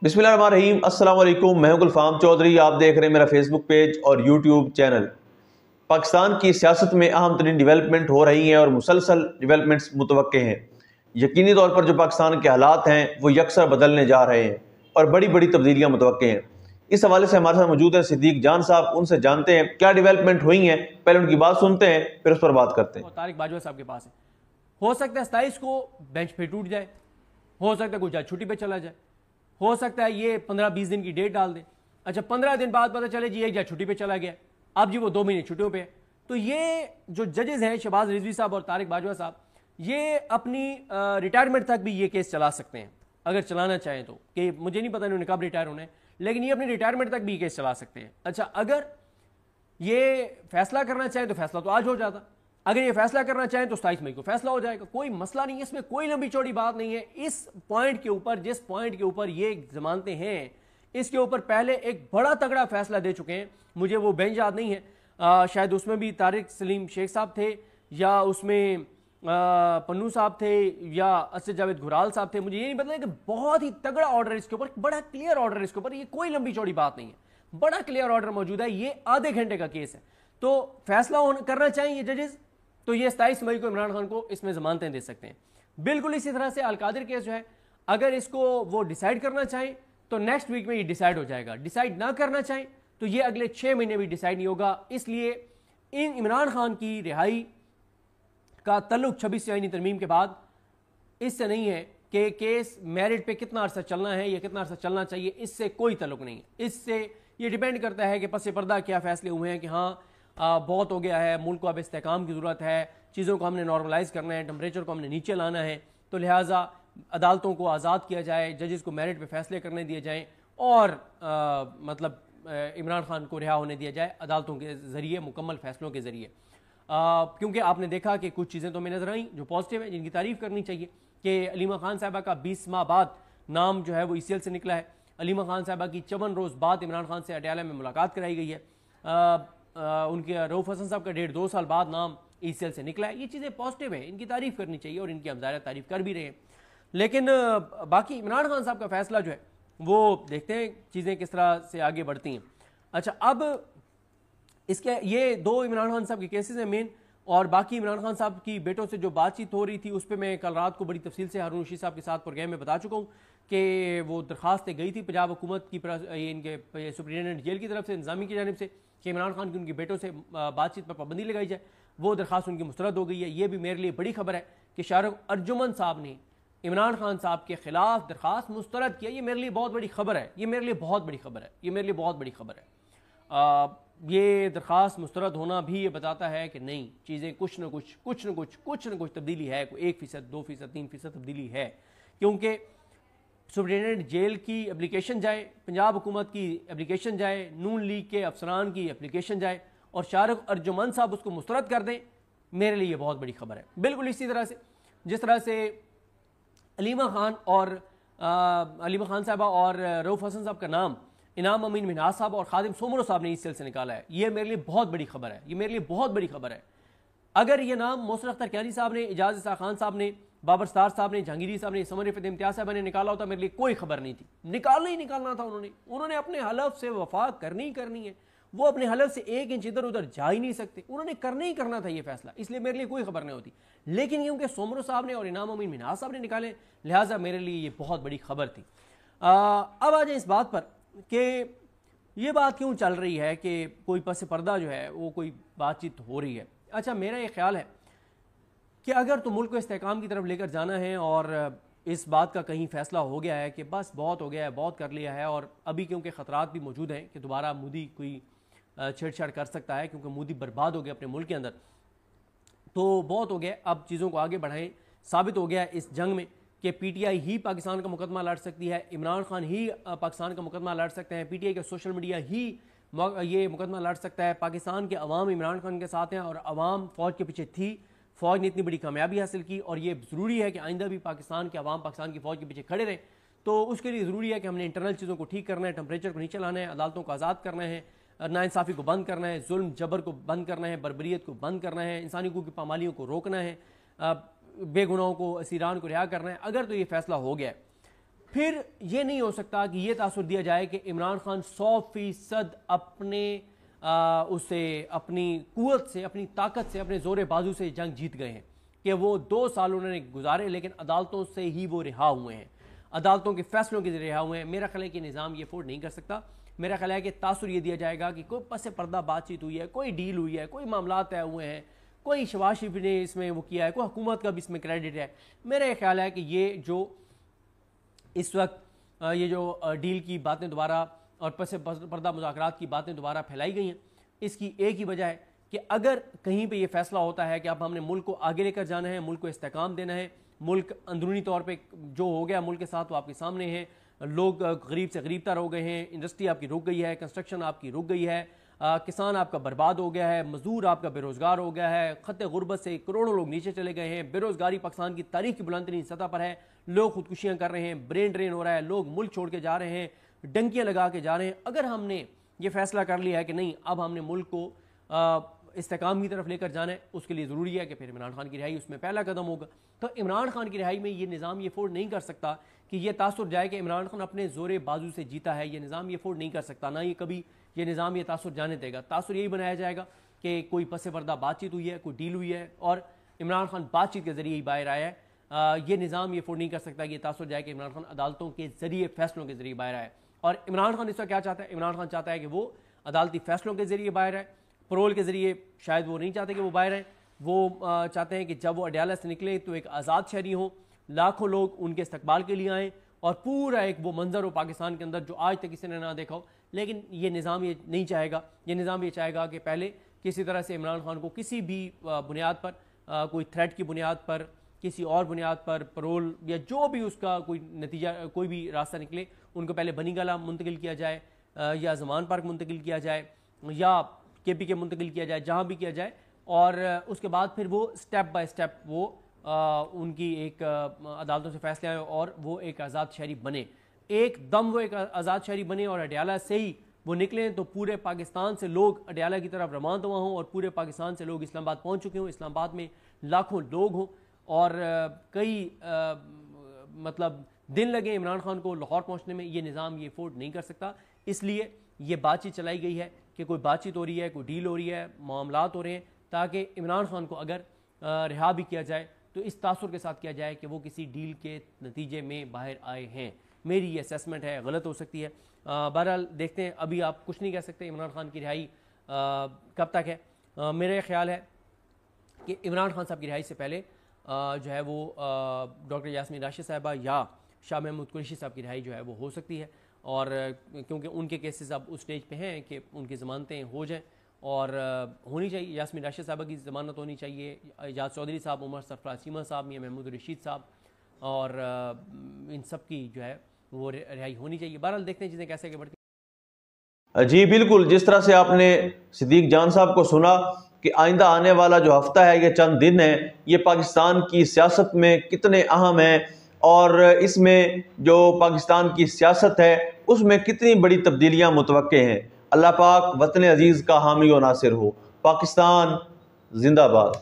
बिस्मिल्लाहिर्रहमानिर्रहीम, अस्सलाम वालेकुम। मैं हूं गुलफाम चौधरी। आप देख रहे हैं मेरा फेसबुक पेज और यूट्यूब चैनल। पाकिस्तान की सियासत में अहम तरीन डिवेलपमेंट हो रही हैं और मुसलसल डिवेलपमेंट्स मुतवक्के हैं। यकीनी तौर पर जो पाकिस्तान के हालात हैं वो यकसर बदलने जा रहे हैं और बड़ी बड़ी तब्दीलियाँ मुतवक्के हैं। इस हवाले से हमारे साथ मौजूद है सिद्दीक जान साहब। उनसे जानते हैं क्या डिवेलपमेंट हुई हैं, पहले उनकी बात सुनते हैं फिर उस पर बात करते हैं। और तारिक बाजवा साहब के पास है। हो सकता है 27 को बेंच पे टूट जाए, हो सकता है कुछ आज छुट्टी पे चला जाए, हो सकता है ये 15-20 दिन की डेट डाल दे। अच्छा 15 दिन बाद पता चले जी एक जा छुट्टी पे चला गया, अब जी वो 2 महीने छुट्टियों पे है। तो ये जो जजेस हैं शहबाज रिजवी साहब और तारिक बाजवा साहब, ये अपनी रिटायरमेंट तक भी ये केस चला सकते हैं अगर चलाना चाहें तो। कि मुझे नहीं पता इन्होंने कब रिटायर होना है, लेकिन ये अपनी रिटायरमेंट तक भी ये केस चला सकते हैं। अच्छा अगर ये फैसला करना चाहें तो फैसला तो आज हो जाता, अगर ये फैसला करना चाहें तो 27 मई को फैसला हो जाएगा, कोई मसला नहीं है, इसमें कोई लंबी चौड़ी बात नहीं है। इस पॉइंट के ऊपर, जिस पॉइंट के ऊपर ये जमानते हैं, इसके ऊपर पहले एक बड़ा तगड़ा फैसला दे चुके हैं। मुझे वो बेंच याद नहीं है, शायद उसमें भी तारिक सलीम शेख साहब थे या उसमें पन्नू साहब थे या असद जावेद घुराल साहब थे, मुझे ये नहीं पता। कि बहुत ही तगड़ा ऑर्डर इसके ऊपर, बड़ा क्लियर ऑर्डर इसके ऊपर, ये कोई लंबी चौड़ी बात नहीं है, बड़ा क्लियर ऑर्डर मौजूद है। ये आधे घंटे का केस है। तो फैसला करना चाहिए जजेस, तो ये 27 मई को इमरान खान को इसमें जमानतें दे सकते हैं। बिल्कुल इसी तरह से अलकादिर केस जो है, अगर इसको वो डिसाइड करना चाहें तो नेक्स्ट वीक में ये डिसाइड हो जाएगा। डिसाइड ना करना चाहें तो ये अगले 6 महीने भी डिसाइड नहीं होगा। इसलिए इन इमरान खान की रिहाई का तल्लुक 26 आईनी तरमीम के बाद इससे नहीं है कि केस मेरिट पे कितना अरसा चलना है या कितना अरसा चलना चाहिए, इससे कोई तल्लुक नहीं है। इससे ये डिपेंड करता है कि पस पर्दा क्या फैसले हुए हैं कि हाँ बहुत हो गया है, मुल्क को अब इस्तेकाम की ज़रूरत है, चीज़ों को हमने नॉर्मलाइज करना है, टेम्परेचर को हमने नीचे लाना है, तो लिहाजा अदालतों को आज़ाद किया जाए, जजेस को मेरिट पे फैसले करने दिए जाएँ और मतलब इमरान खान को रिहा होने दिया जाए अदालतों के ज़रिए, मुकम्मल फैसलों के ज़रिए। क्योंकि आपने देखा कि कुछ चीज़ें तो हमें नजर आई जो पॉजिटिव है, जिनकी तारीफ़ करनी चाहिए कि अलीमा खान साहबा का 20 माह बाद नाम जो है वो ECL से निकला है। अलीमा खान साहबा की 54 रोज़ बाद इमरान खान से अडयाला में मुलाकात कराई गई है। उनके रऊफ़ हसन साहब का 1.5-2 साल बाद नाम ECL से निकला है। ये चीज़ें पॉजिटिव हैं, इनकी तारीफ़ करनी चाहिए और इनकी हम ज़ाहिर तारीफ़ कर भी रहे हैं। लेकिन बाकी इमरान खान साहब का फैसला जो है वो देखते हैं चीज़ें किस तरह से आगे बढ़ती हैं। अच्छा अब इसके ये 2 इमरान खान साहब के केसेस हैं मेन, और बाकी इमरान खान साहब की बेटों से जो बातचीत हो रही थी उस पर मैं कल रात को बड़ी तफसील से हारून रशीद साहब के साथ प्रोग्राम में बता चुका हूँ कि वो दरख्वास्तें गई थी पंजाब हुकूमत की, इनके सुप्रिटेंडेंट जेल की तरफ से, इंतजामी की जानिब से, कि इमरान खान की उनकी बेटों से बातचीत पर पाबंदी लगाई जाए। वो दरख्वास्त उनकी मुस्तरद हो गई है। ये भी मेरे लिए बड़ी खबर है कि शाहरुख अर्जुमन साहब ने इमरान खान साहब के खिलाफ दरख्वास्त मुस्तरद किया। ये मेरे लिए बहुत बड़ी खबर है, ये मेरे लिए बहुत बड़ी खबर है, ये मेरे लिए बहुत बड़ी खबर है। ये दरख्वास्त मुस्तरद होना भी ये बताता है कि नहीं, चीज़ें कुछ न कुछ तब्दीली है, कोई 1%, 2%, 3% तब्दीली है। क्योंकि सुप्रिटेंडेंट जेल की एप्लीकेशन जाए, पंजाब हुकूमत की एप्लीकेशन जाए, नून लीग के अफसरान की एप्लीकेशन जाए और शाहरुख अर्जुमन साहब उसको मुस्तरद कर दें, मेरे लिए ये बहुत बड़ी खबर है। बिल्कुल इसी तरह से जिस तरह से अलीमा खान साहबा और रऊफ़ हसन साहब का नाम इनाम अमीन मिन्हाज साहब और खादिम सोमरो साहब ने ECL से निकाला है, ये मेरे लिए बहुत बड़ी खबर है, ये मेरे लिए बहुत बड़ी खबर है। अगर ये नाम मोहसिन अख्तर कियानी साहब ने, इजाज़ इसा खान साहब ने, बाबर स्टार साहब ने, जहांगीरी साहब ने, समर रिफत इम्तियाज साहब ने निकाला होता, मेरे लिए कोई खबर नहीं थी। निकालना ही निकालना था उन्होंने अपने हलफ से वफा करनी है। वो अपने हलफ से 1 इंच इधर उधर जा ही नहीं सकते, उन्होंने करना ही करना था ये फैसला, इसलिए मेरे लिए कोई खबर नहीं होती। लेकिन क्योंकि सोमरो साहब ने और इनाम अमीन मिन्हाज साहब ने निकाले, लिहाजा मेरे लिए ये बहुत बड़ी खबर थी। अब आ जाए इस बात पर कि ये बात क्यों चल रही है कि कोई पस पर्दा जो है वो कोई बातचीत हो रही है। अच्छा मेरा ये ख्याल है कि अगर तो मुल्क को इस्तेकाम की तरफ लेकर जाना है और इस बात का कहीं फैसला हो गया है कि बस बहुत हो गया है, बहुत कर लिया है, और अभी क्योंकि ख़तरात भी मौजूद हैं कि दोबारा मोदी कोई छेड़छाड़ कर सकता है, क्योंकि मोदी बर्बाद हो गया अपने मुल्क के अंदर, तो बहुत हो गया, अब चीज़ों को आगे बढ़ाएं। साबित हो गया इस जंग में कि PTI ही पाकिस्तान का मुकदमा लड़ सकती है, इमरान खान ही पाकिस्तान का मुकदमा लड़ सकते हैं, PTI का सोशल मीडिया ही ये मुकदमा लड़ सकता है। पाकिस्तान के अवाम इमरान खान के साथ हैं और अवाम फ़ौज के पीछे थी, फ़ौज ने इतनी बड़ी कामयाबी हासिल की, और ये ज़रूरी है कि आइंदा भी पाकिस्तान के अवाम पाकिस्तान की फ़ौज के पीछे खड़े रहें। तो उसके लिए ज़रूरी है कि हमने इंटरनल चीज़ों को ठीक करना है, टेम्परेचर को नीचे लाना है, अदालतों को आज़ाद करना है, नाइंसाफ़ी को बंद करना है, जुल्म जबर को बंद करना है, बर्बरियत को बंद करना है, इंसानी हकूक़ की पामालियों को रोकना है, बेगुनाहों को, असीरान को रिहा करना है। अगर तो ये फैसला हो गया है फिर ये नहीं हो सकता कि ये तासुर दिया जाए कि इमरान खान 100% अपने उसे अपनी कुव्वत से, अपनी ताकत से, अपने जोर बाजू से जंग जीत गए हैं, कि वो 2 साल उन्होंने गुजारे लेकिन अदालतों से ही वो रिहा हुए हैं, अदालतों के फैसलों के जरिए रिहा हुए हैं। मेरा ख्याल है कि निज़ाम ये अफोर्ड नहीं कर सकता। मेरा ख्याल है कि तासुर ये दिया जाएगा कि कोई पस पर्दा बातचीत हुई है, कोई डील हुई है, कोई मामला तय हुए हैं, कोई शहबाज शरीफ ने इसमें वो किया है, कोई हुकूमत का भी इसमें क्रेडिट है। मेरा ख्याल है कि ये जो इस वक्त ये जो डील की बातें दोबारा और पस पर्दा मुज़ाकरात की बातें दोबारा फैलाई गई हैं, इसकी एक ही वजह है कि अगर कहीं पे ये फैसला होता है कि अब हमने मुल्क को आगे लेकर जाना है, मुल्क को इस्तेकाम देना है, मुल्क अंदरूनी तौर पे जो हो गया मुल्क के साथ वो आपके सामने है, लोग गरीब से गरीब तर हो गए हैं, इंडस्ट्री आपकी रुक गई है, कंस्ट्रक्शन आपकी रुक गई है, किसान आपका बर्बाद हो गया है, मजदूर आपका बेरोज़गार हो गया है, ख़त गुर्बत से करोड़ों लोग नीचे चले गए हैं, बेरोज़गारी पाकिस्तान की तारीख की बुलंदतरीन सतह पर है, लोग खुदकुशियाँ कर रहे हैं, ब्रेन ड्रेन हो रहा है, लोग मुल्क छोड़ के जा रहे हैं, डंकियाँ लगा के जा रहे हैं। अगर हमने ये फैसला कर लिया है कि नहीं, अब हमने मुल्क को इस्तेकाम की तरफ लेकर जाना है, उसके लिए ज़रूरी है कि फिर इमरान खान की रिहाई उसमें पहला कदम होगा। तो इमरान खान की रिहाई में ये निज़ाम ये अफोर्ड नहीं कर सकता कि ये तासुर जाए कि इमरान खान अपने ज़ोर बाजू से जीता है। ये निज़ाम ये अफोर्ड नहीं कर सकता, ना ये कभी ये निज़ाम ये तासुर जाने देगा। तासुर यही बनाया जाएगा कि कोई पस पर्दा बातचीत हुई है, कोई डील हुई है और इमरान खान बातचीत के जरिए ही बाहर आया है। ये निज़ाम ये अफोर्ड नहीं कर सकता कि ये तासुर जाए कि इमरान खान अदालतों के जरिए फैसलों के जरिए बाहर आए। और इमरान खान इसका क्या चाहता है? इमरान खान चाहता है कि वो अदालती फैसलों के जरिए बाहर आए, परोल के जरिए शायद वो नहीं चाहते कि वो बाहर आए। वो चाहते हैं कि जब वो अडयाला से निकले तो एक आज़ाद शहरी हो, लाखों लोग उनके इस्तकबाल के लिए आएँ और पूरा एक वो मंजर हो पाकिस्तान के अंदर जो आज तक किसी ने ना देखा हो। लेकिन ये निज़ाम ये नहीं चाहेगा। ये निज़ाम ये चाहेगा कि पहले किसी तरह से इमरान खान को किसी भी बुनियाद पर, कोई थ्रेट की बुनियाद पर, किसी और बुनियाद पर परोल या जो भी उसका कोई नतीजा, कोई भी रास्ता निकले, उनको पहले बनीगला मुंतकिल किया जाए या ज़मान पार्क मुंतकिल किया जाए या KPK मुंतकिल किया जाए, जहाँ भी किया जाए। और उसके बाद फिर वो स्टेप बाय स्टेप वो उनकी एक अदालतों से फैसले आए और वो एक आज़ाद शहरी बने, एकदम वो एक आज़ाद शहरी बने और अडयाला से ही वो निकलें तो पूरे पाकिस्तान से लोग अडयाला की तरफ रवाना हों और पूरे पाकिस्तान से लोग इस्लामाबाद पहुँच चुके हों, इस्लामाबाद में लाखों लोग हों और कई मतलब दिन लगे इमरान खान को लाहौर पहुँचने में। ये निज़ाम ये अफोर्ड नहीं कर सकता। इसलिए ये बातचीत चलाई गई है कि कोई बातचीत हो रही है, कोई डील हो रही है, मामलात हो रहे हैं, ताकि इमरान खान को अगर रिहा भी किया जाए तो इस तासुर के साथ किया जाए कि वो किसी डील के नतीजे में बाहर आए हैं। मेरी ये असेसमेंट है, गलत हो सकती है। बहरहाल देखते हैं, अभी आप कुछ नहीं कह सकते इमरान खान की रिहाई कब तक है। मेरा ख्याल है कि इमरान खान साहब की रिहाई से पहले जो है वो डॉक्टर यास्मीन राशिद साहिबा या शाह महमूद कुरैशी साहब की रिहाई जो है वो हो सकती है। और क्योंकि उनके केसेस अब उस स्टेज पे हैं कि उनकी ज़मानतें हो जाएं और होनी चाहिए। यास्मीन राशिद साहबा की ज़मानत होनी चाहिए, एजाज चौधरी साहब, उमर सरफराज चीमा साहब, मियां महमूद रशीद साहब और इन सब की जो है वो रिहाई होनी चाहिए। बहरहाल देखते हैं चीज़ें कैसे आगे बढ़ती। जी बिल्कुल, जिस तरह से आपने सिद्दीक जान साहब को सुना कि आइंदा आने वाला जो हफ्ता है, ये चंद दिन है, ये पाकिस्तान की सियासत में कितने अहम हैं और इसमें जो पाकिस्तान की सियासत है उसमें कितनी बड़ी तब्दीलियां मुतवक्के हैं। अल्लाह पाक वतन अजीज़ का हामी व नासिर हो। पाकिस्तान जिंदाबाद।